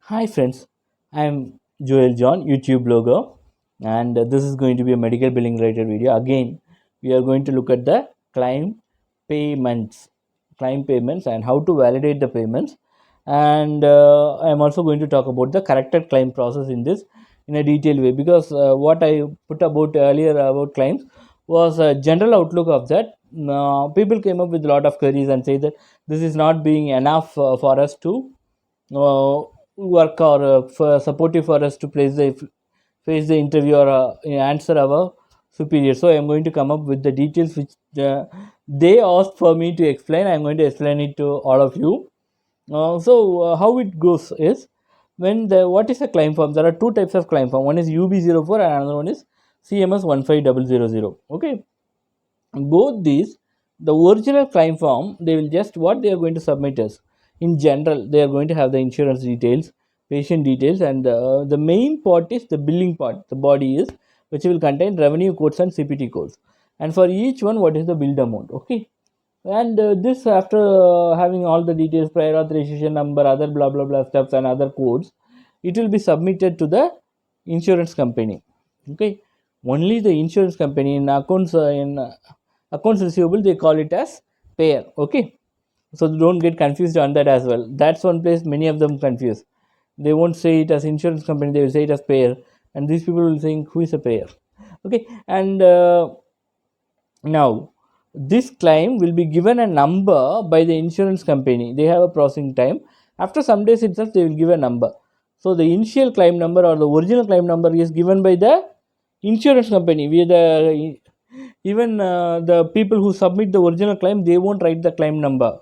Hi friends, I'm Joel John, YouTube blogger, and this is going to be a medical billing related video. Again, we are going to look at the payments, claim payments, and how to validate the payments. And I'm also going to talk about the corrected claim process in this in a detailed way because what I put about earlier about claims was a general outlook of that. People came up with a lot of queries and say that this is not being enough for us to uh, work or for supportive for us to face the interview or answer our superior. So I'm going to come up with the details which they asked for me to explain. I'm going to explain it to all of you. How it goes is when the what is a claim form? There are two types of claim form. One is UB04 and another one is CMS 15000. Okay, both these, the original claim form, they will just what they are going to submit is in general they are going to have the insurance details, patient details, and the main part is the billing part, the body is which will contain revenue codes and CPT codes, and for each one what is the billed amount. Okay, and this after having all the details, prior authorization number, other blah blah blah stuffs and other codes, it will be submitted to the insurance company. Okay, only the insurance company in accounts receivable they call it as payer. Okay, so don't get confused on that as well. That's one place many of them confuse. They won't say it as insurance company, they will say it as payer, and these people will think who is a payer. Okay, and now this claim will be given a number by the insurance company. They have a processing time. After some days itself they will give a number. So the initial claim number or the original claim number is given by the insurance company. We the even the people who submit the original claim, they won't write the claim number.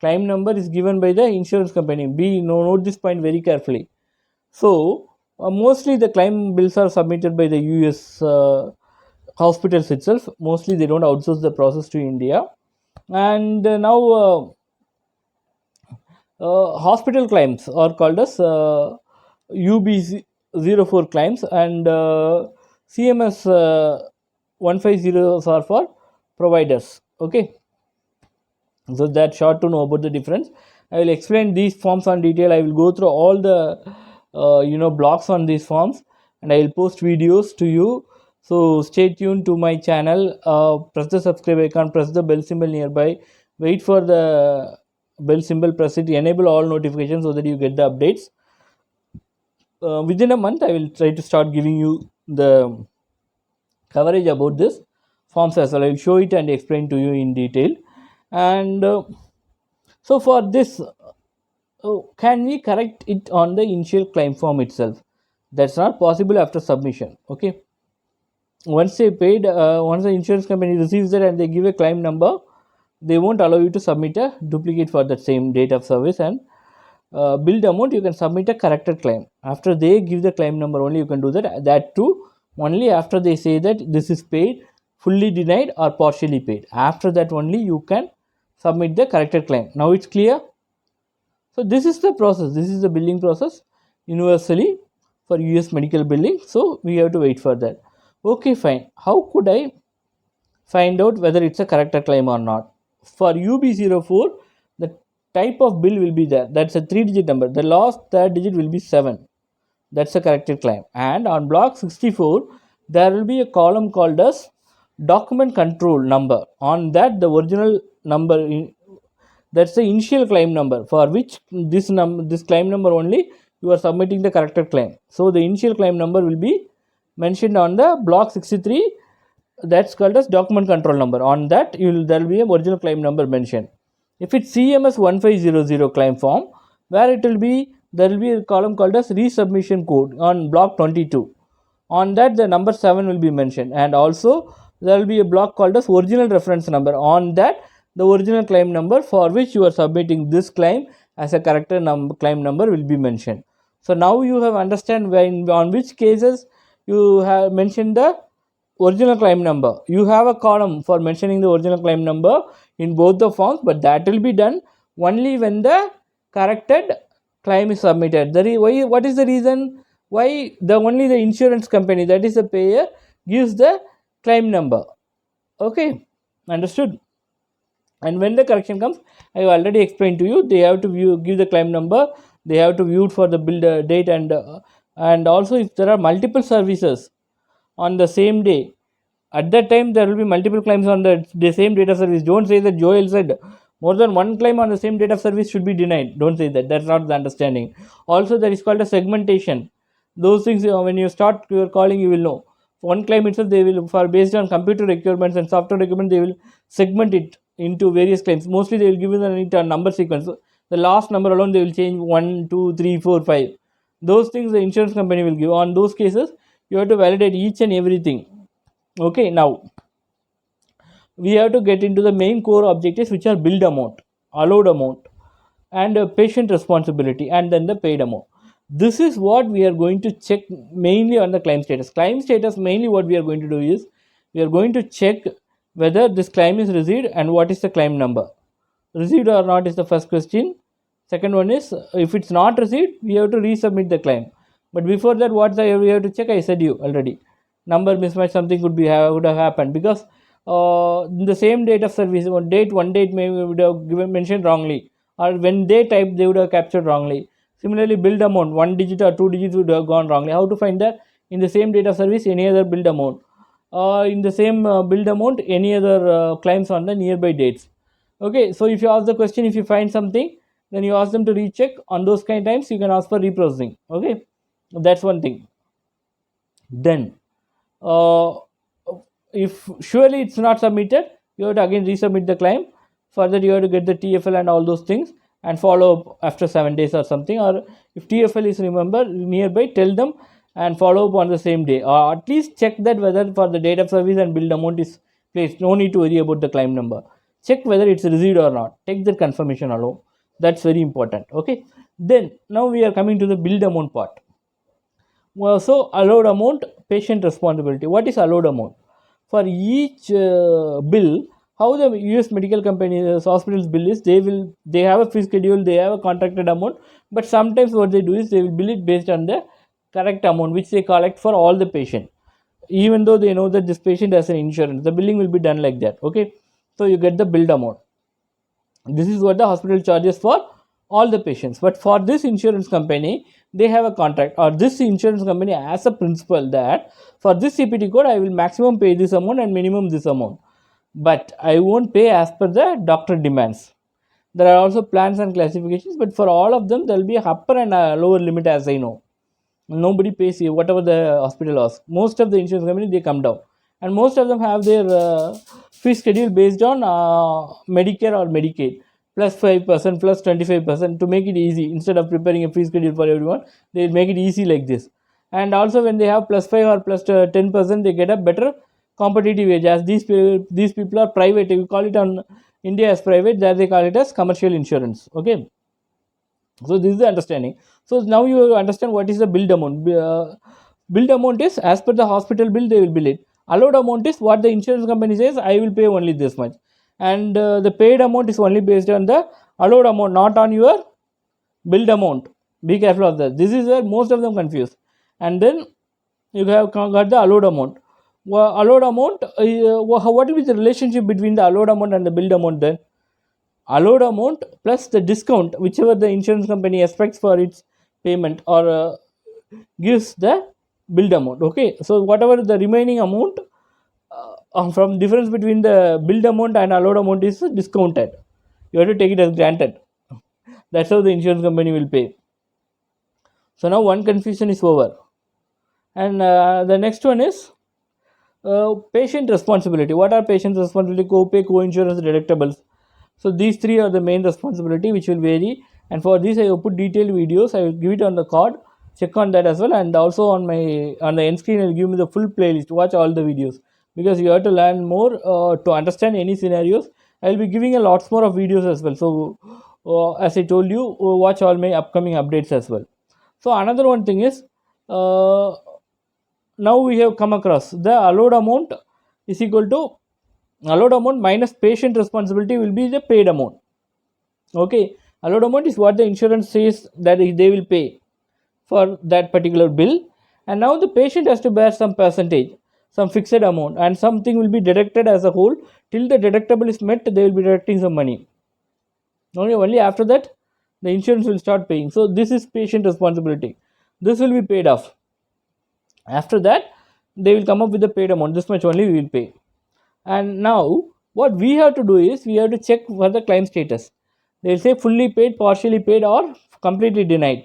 Claim number is given by the insurance company. Note this point very carefully. So mostly the claim bills are submitted by the US hospitals itself. Mostly they don't outsource the process to India. And now hospital claims are called as UB04 claims, and CMS 150 are for providers. Okay, so that's short to know about the difference. I will explain these forms on detail. I will go through all the blocks on these forms, and I will post videos to you. So stay tuned to my channel. Press the subscribe icon, press the bell symbol nearby, wait for the bell symbol, press it, enable all notifications so that you get the updates. Within a month I will try to start giving you the coverage about this forms as well. I will show it and explain to you in detail. And so for this, can we correct it on the initial claim form itself? That's not possible after submission. Okay, once the insurance company receives that and they give a claim number, they won't allow you to submit a duplicate for that same date of service and billed amount. You can submit a corrected claim after they give the claim number. Only you can do that too only after they say that this is paid, fully denied, or partially paid. After that only you can submit the corrected claim. Now it's clear. So this is the process. This is the billing process universally for US medical billing. So we have to wait for that. Okay, fine. How could I find out whether it's a corrected claim or not? For UB04, the type of bill will be there. That's a 3-digit number. The last third digit will be 7. That's a corrected claim. And on block 64, there will be a column called as document control number. On that, the original number that's the initial claim number for which this claim number only you are submitting the corrected claim. So the initial claim number will be mentioned on the block 63. That's called as document control number. On that there will be a original claim number mentioned. If it's CMS 1500 claim form, where it will be, there will be a column called as resubmission code on block 22. On that the number 7 will be mentioned, and also there will be a block called as original reference number. On that the original claim number for which you are submitting this claim as a corrected claim number will be mentioned. So now you have understand when on which cases you have mentioned the original claim number. You have a column for mentioning the original claim number in both the forms, but that will be done only when the corrected claim is submitted. What is the reason why the only the insurance company, that is the payer, gives the claim number? Okay, understood. And when the correction comes, I have already explained to you, they have to give the claim number. they have to view it for the bill date, and also if there are multiple services on the same day, at that time there will be multiple claims on the same date of service. Don't say that Joel said more than one claim on the same date of service should be denied. Don't say that. That's not the understanding. Also, that is called a segmentation. Those things, when you start your calling, you will know. One claim itself, they will, for based on computer requirements and software requirements, they will segment it into various claims. Mostly they will give you a number sequence. The last number alone they will change 1, 2, 3, 4, 5. Those things the insurance company will give. On those cases, you have to validate each and everything. Okay, now we have to get into the main core objectives, which are billed amount, allowed amount, and patient responsibility, and then the paid amount. This is what we are going to check mainly on the claim status. Claim status, mainly what we are going to do is we are going to check whether this claim is received and what is the claim number. Received or not is the first question. Second one is, if it's not received, we have to resubmit the claim. But before that, what we have to check, I said you already. Number mismatch, something would have happened, because in the same date of service, one date may would have mentioned wrongly, or when they typed they would have captured wrongly. Similarly, billed amount, 1 digit or 2 digits would have gone wrongly. How to find that? In the same date of service, any other billed amount. In the same billed amount, any other claims on the nearby dates. Okay, so if you ask the question, if you find something, then you ask them to recheck. On those kind of times, you can ask for reprocessing. Okay, that's one thing. Then uh, if surely it's not submitted, you have to again resubmit the claim. Further, you have to get the TFL and all those things and follow up after 7 days or something. Or if TFL is remember nearby, tell them and follow up on the same day, or at least check that whether for the date of service and billed amount is placed. No need to worry about the claim number. Check whether it's received or not. Take the confirmation alone. That's very important. Okay. Then now we are coming to the billed amount part. Well, so allowed amount, patient responsibility. What is allowed amount? For each bill, how the US medical companies, hospitals bill is, they have a fee schedule, they have a contracted amount, but sometimes what they do is they will bill it based on the correct amount which they collect for all the patient. Even though they know that this patient has an insurance, the billing will be done like that. Okay, so you get the billed amount. This is what the hospital charges for all the patients. But for this insurance company, they have a contract, or this insurance company has a principle that for this CPT code, I will maximum pay this amount and minimum this amount. But I won't pay as per the doctor demands. There are also plans and classifications, but for all of them, there will be a upper and a lower limit, as I know. Nobody pays you whatever the hospital asks. Most of the insurance company, they come down, and most of them have their fee schedule based on Medicare or Medicaid, plus 5%, plus 25%, to make it easy. Instead of preparing a fee schedule for everyone, they make it easy like this. And also when they have plus 5 or plus 10%, they get a better competitive edge, as these people are private. We call it on India as private, there they call it as commercial insurance. Okay, so this is the understanding. So now you understand what is the billed amount. Billed amount is as per the hospital bill, they will bill it. Allowed amount is what the insurance company says, I will pay only this much. And the paid amount is only based on the allowed amount, not on your billed amount. Be careful of that. This is where most of them confuse. And then you have got the allowed amount. Allowed amount, what will be the relationship between the allowed amount and the billed amount then? Allowed amount plus the discount whichever the insurance company expects for its payment, or gives the billed amount. Okay, so whatever the remaining amount from difference between the billed amount and allowed amount is discounted. You have to take it as granted. That's how the insurance company will pay. So now one confusion is over. And the next one is patient responsibility. What are patient responsibility? Co-pay, co-insurance, deductibles. So these three are the main responsibility, which will vary. And for this, I will put detailed videos. I will give it on the card. Check on that as well. And also on the end screen, I will give me the full playlist. Watch all the videos, because you have to learn more to understand any scenarios. I will be giving a lots more of videos as well. So as I told you, watch all my upcoming updates as well. So another one thing is, now we have come across the allowed amount is equal to allowed amount minus patient responsibility will be the paid amount. Okay, allowed amount is what the insurance says that they will pay for that particular bill, and now the patient has to bear some percentage, some fixed amount, and something will be deducted as a whole. Till the deductible is met, they will be deducting some money. Only after that the insurance will start paying. So this is patient responsibility. This will be paid off. After that, they will come up with the paid amount. This much only we will pay. And now what we have to do is we have to check for the claim status. They'll say fully paid, partially paid, or completely denied.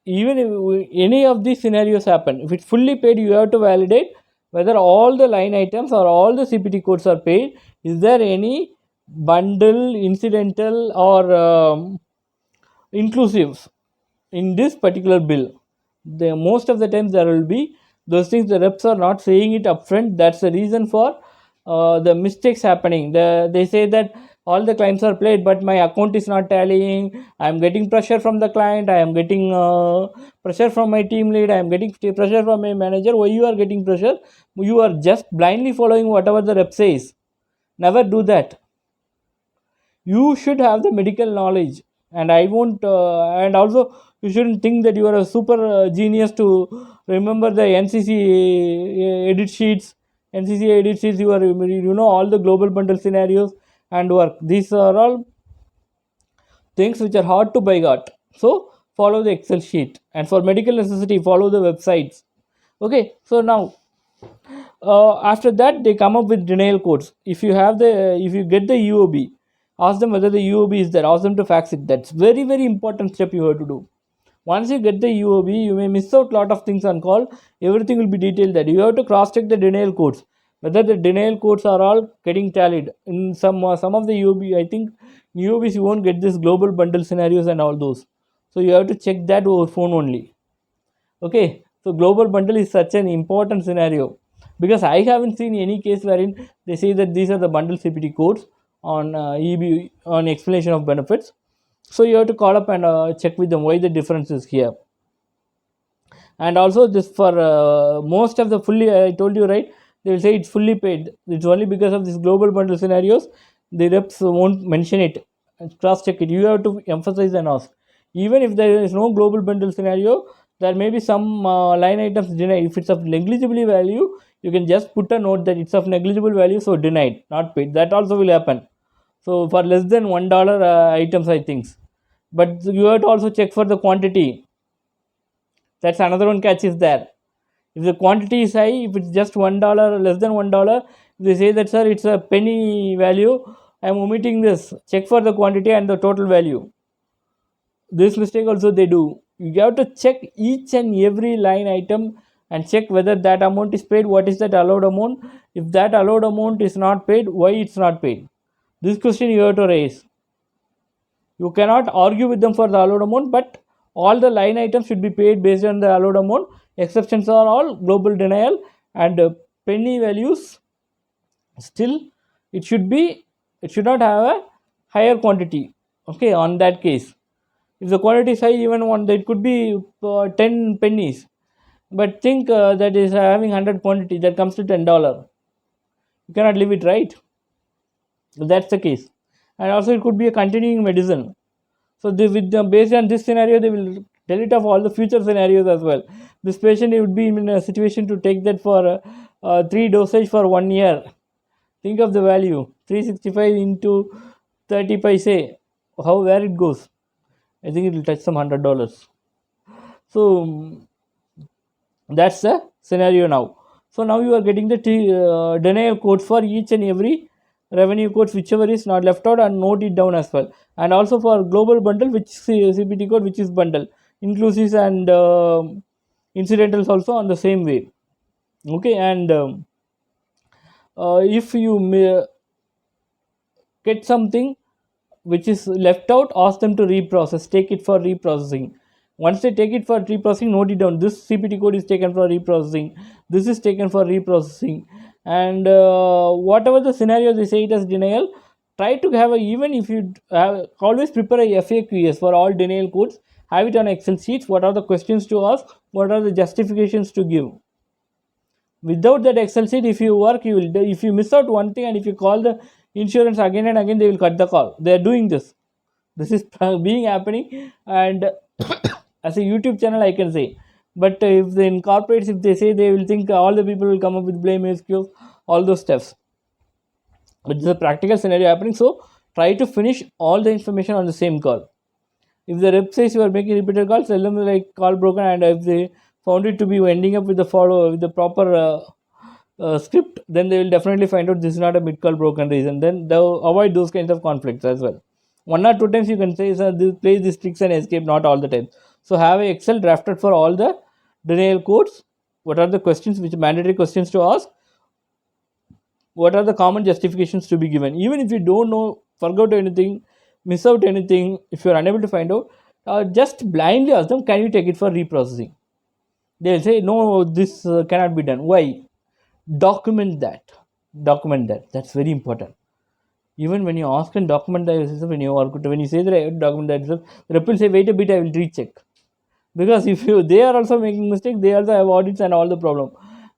Even if any of these scenarios happen, if it's fully paid, you have to validate whether all the line items or all the CPT codes are paid. Is there any bundle, incidental, or inclusive in this particular bill? The most of the times there will be those things. The reps are not saying it upfront. That's the reason for the mistakes happening. They say that all the claims are paid, but my account is not tallying. I am getting pressure from the client. I am getting pressure from my team lead. I am getting pressure from my manager. Why you are getting pressure? You are just blindly following whatever the rep says. Never do that. You should have the medical knowledge, and I won't and also you shouldn't think that you are a super genius to remember the edit sheets. Edit sheets, you know all the global bundle scenarios and work. These are all things which are hard to by heart. So follow the Excel sheet, and for medical necessity follow the websites. Okay, so now after that they come up with denial codes. If you get the UOB, ask them whether the UOB is there, ask them to fax it. That's very very important step you have to do. Once you get the UOB, you may miss out lot of things on call. Everything will be detailed there. You have to cross check the denial codes, whether the denial codes are all getting tallied. In some of the UOB, I think UOBs you won't get this global bundle scenarios and all those, so you have to check that over phone only. Okay, so global bundle is such an important scenario, because I haven't seen any case wherein they say that these are the bundle CPT codes on EB on explanation of benefits. So you have to call up and check with them why the difference is here. And also this for most of the fully, I told you right, they will say it's fully paid. It's only because of this global bundle scenarios the reps won't mention it. Cross check it. You have to emphasize and ask. Even if there is no global bundle scenario, there may be some line items denied. If it's of negligible value, you can just put a note that it's of negligible value, so denied, not paid. That also will happen. So for less than $1 items, I think. But you have to also check for the quantity. That's another one catch is there. If the quantity is high, if it's just $1 or less than $1, they say that sir, it's a penny value, I am omitting this. Check for the quantity and the total value. This mistake also they do. You have to check each and every line item and check whether that amount is paid. What is that allowed amount? If that allowed amount is not paid, why it's not paid? This question you have to raise. You cannot argue with them for the allowed amount, but all the line items should be paid based on the allowed amount. Exceptions are all global denial and penny values. Still, it should not have a higher quantity. Okay, on that case, if the quantity is high, even one, it could be 10 pennies. But think that is having 100 quantity, that comes to $10. You cannot leave it, right? That's the case. And also it could be a continuing medicine. So based on this scenario, they will delete off all the future scenarios as well. This patient would be in a situation to take that for 3 dosage for 1 year. Think of the value, 365 into 30 paise, where it goes. I think it will touch some $100. So that's the scenario now. So now you are getting the denial codes for each and every revenue codes, whichever is not left out, and note it down as well. And also for global bundle, which CPT code, which is bundle, inclusives and incidentals also on the same way. Okay, and if you may get something which is left out, ask them to reprocess, take it for reprocessing. Once they take it for reprocessing, note it down. This CPT code is taken for reprocessing, this is taken for reprocessing, and whatever the scenario they say it as denial, try to have even if you always prepare a FAQs for all denial codes, have it on Excel sheets. What are the questions to ask, what are the justifications to give? Without that Excel sheet, if you work, you will, if you miss out one thing and if you call the insurance again and again, they will cut the call. They are doing this. This is being happening, and as a YouTube channel I can say. But if the incorporates, if they say, they will think all the people will come up with blame excuses, all those steps. But this is a practical scenario happening, so try to finish all the information on the same call. If the rep says you are making repeated calls, tell them like call broken, and if they found it to be ending up with the follow with the proper script, then they will definitely find out this is not a mid call broken reason. Then they'll avoid those kinds of conflicts as well. One or two times you can say, sir, this, play these tricks and escape, not all the time. So have a Excel drafted for all the denial codes. What are the questions, which mandatory questions to ask? What are the common justifications to be given? Even if you don't know, forgot anything, miss out anything, if you are unable to find out, just blindly ask them, can you take it for reprocessing? They will say, no, this cannot be done. Why? Document that. Document that. That's very important. Even when you ask and document the system, when you say that I document that system, the rep will say, wait a bit, I will recheck. Because if you they are also making mistakes, they also have audits and all the problem.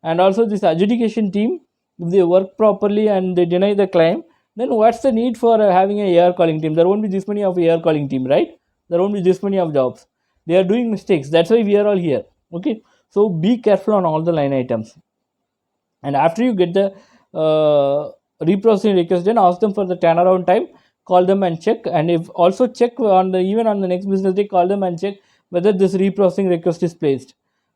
And also this adjudication team, if they work properly and they deny the claim, then what's the need for having a AR calling team? There won't be this many of AR calling team, right? There won't be this many of jobs. They are doing mistakes. That's why we are all here. Okay, so be careful on all the line items. And after you get the reprocessing request, then ask them for the turnaround time, call them and check. And if also check on the even on the next business day, call them and check whether this reprocessing request is placed.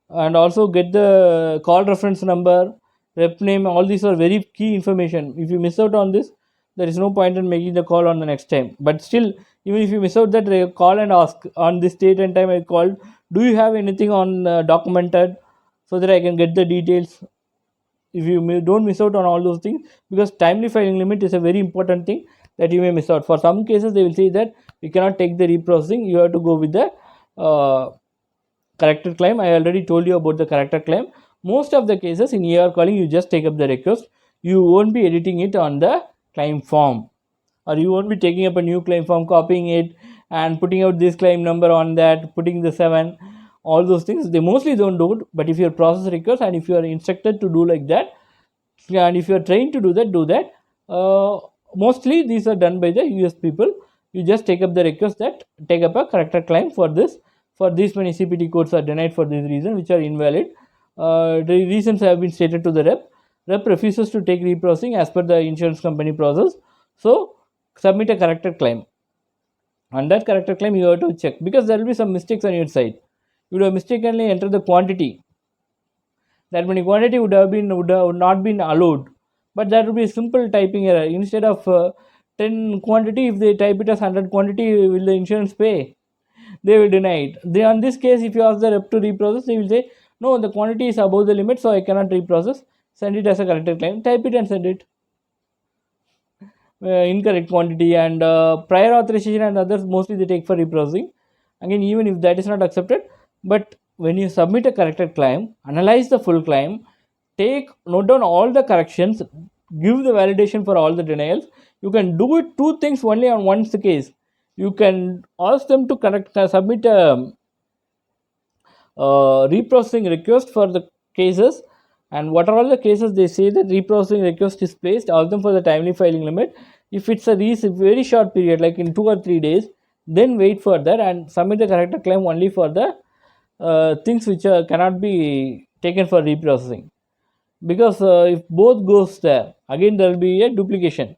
And also get the call reference number, rep name. All these are very key information. If you miss out on this, there is no point in making the call on the next time. But still, even if you miss out that, call and ask on this date and time I called, do you have anything on documented, so that I can get the details. If you don't miss out on all those things, because timely filing limit is a very important thing that you may miss out. For some cases they will say that we cannot take the reprocessing, you have to go with the character claim. I already told you about the character claim. Most of the cases in AR calling, you just take up the request, you won't be editing it on the claim form, or you won't be taking up a new claim form, copying it and putting out this claim number on that, putting the 7, all those things they mostly don't do it. But if your process requires, and if you are instructed to do like that, and if you are trained to do that, mostly these are done by the US people. You just take up the request that take up a character claim for this, for these many CPT codes are denied for this reason, which are invalid. The reasons have been stated to the rep refuses to take reprocessing as per the insurance company process, so submit a character claim. On that character claim you have to check, because there will be some mistakes on your side. You would have mistakenly entered the quantity, that many quantity would have not been allowed, but that would be a simple typing error. Instead of 10 quantity, if they type it as 100 quantity, will the insurance pay? They will deny it. They, on this case, if you ask the rep to reprocess, they will say, no, the quantity is above the limit, so I cannot reprocess. Send it as a corrected claim. Type it and send it. Incorrect quantity and prior authorization and others, mostly they take for reprocessing. Again, even if that is not accepted, but when you submit a corrected claim, analyze the full claim, note down all the corrections, give the validation for all the denials. You can do it two things only on one case. You can ask them to submit a reprocessing request for the cases, and what are all the cases they say that reprocessing request is placed, ask them for the timely filing limit. If it's a very short period, like in 2 or 3 days, then wait for that and submit the corrected claim only for the things which cannot be taken for reprocessing. Because if both goes there, again there will be a duplication.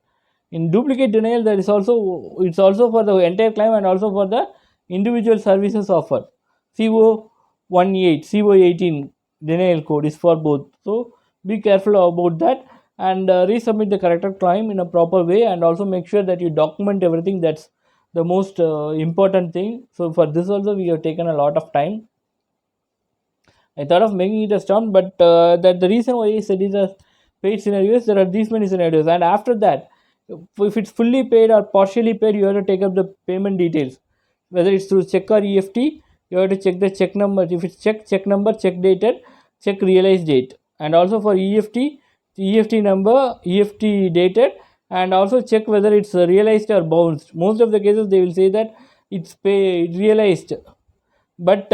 In duplicate denial, there is also, it's also for the entire claim and also for the individual services offered. CO18, CO18 denial code is for both, so be careful about that, and resubmit the corrected claim in a proper way, and also make sure that you document everything. That's the most important thing. So for this also we have taken a lot of time. I thought of making it a storm, but that the reason why I said it as paid scenarios, there are these many scenarios, and after that, if it's fully paid or partially paid, you have to take up the payment details, whether it's through check or EFT. You have to check the check number. If it's check number, check dated, check realized date, and also for EFT number, EFT dated, and also check whether it's realized or bounced. Most of the cases they will say that it's realized, but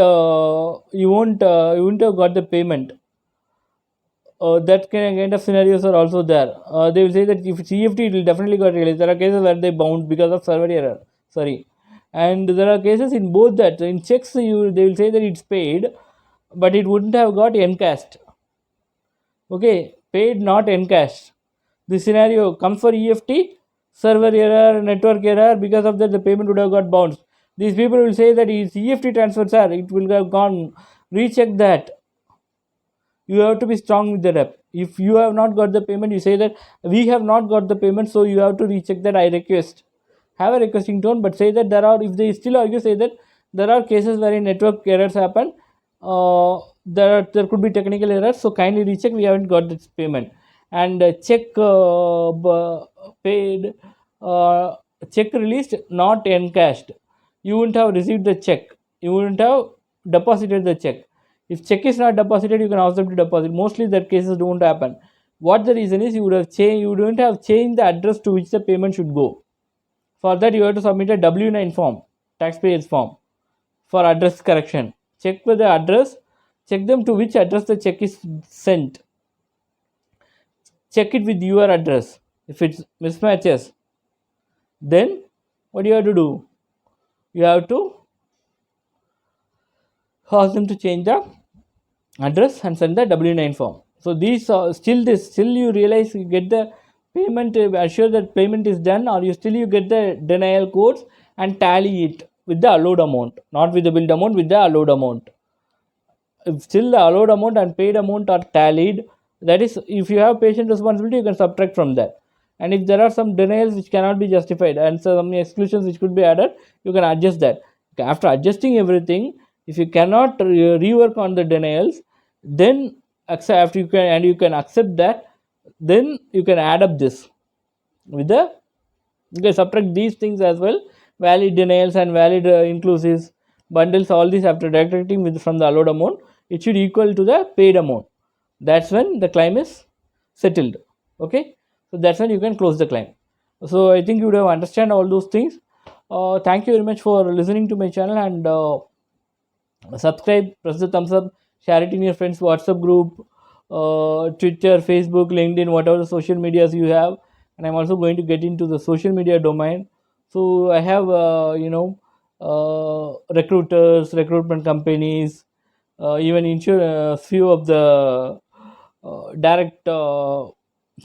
you won't have got the payment. That kind of scenarios are also there. They will say that if it's EFT, it will definitely got realized. There are cases where they bounce because of server error. Sorry, and there are cases in both that. In checks, they will say that it's paid, but it wouldn't have got encashed. Okay, paid not encashed. This scenario comes for EFT, server error, network error. Because of that, the payment would have got bounced. These people will say that it's EFT transfer, sir. It will have gone. Recheck that. You have to be strong with the rep. If you have not got the payment, you say that we have not got the payment, so you have to recheck that. I request. Have a requesting tone, but say that there are. If they still argue, say that there are cases where network errors happen. There could be technical errors, so kindly recheck. We haven't got this payment, and check paid, uh, check released, not encashed. You wouldn't have received the check. You wouldn't have deposited the check. If check is not deposited, you can ask them to deposit. Mostly that cases don't happen. What the reason is, you would have changed. You don't have changed the address to which the payment should go. For that, you have to submit a W9 form, taxpayers form, for address correction. Check with the address. Check them to which address the check is sent. Check it with your address. If it mismatches, then what do you have to do? You have to ask them to change the address and send the W9 form. So these still you realize you get the payment, assure that payment is done, or you get the denial codes and tally it with the allowed amount, not with the billed amount, with the allowed amount. If still the allowed amount and paid amount are tallied, that is, if you have patient responsibility, you can subtract from that. And if there are some denials which cannot be justified and some exclusions which could be added, you can adjust that. After adjusting everything, if you cannot rework on the denials, then accept, after you can, and you can accept that, then you can add up this with the, you can subtract these things as well. Valid denials and valid inclusives, bundles, all these, after deducting with from the allowed amount, it should equal to the paid amount. That's when the claim is settled. Okay, so that's when you can close the claim. So I think you would have understand all those things. Thank you very much for listening to my channel, and subscribe, press the thumbs up, share it in your friends WhatsApp group, Twitter, Facebook, LinkedIn, whatever the social medias you have. And I'm also going to get into the social media domain. So I have recruiters, recruitment companies, even few of the direct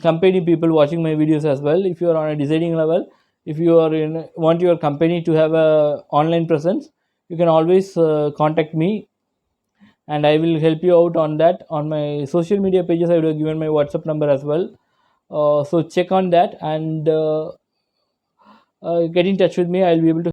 company people watching my videos as well. If you are on a deciding level, if you are in want your company to have a online presence, you can always contact me, and I will help you out on that. On my social media pages, I would have given my WhatsApp number as well. So check on that, and get in touch with me. I'll be able to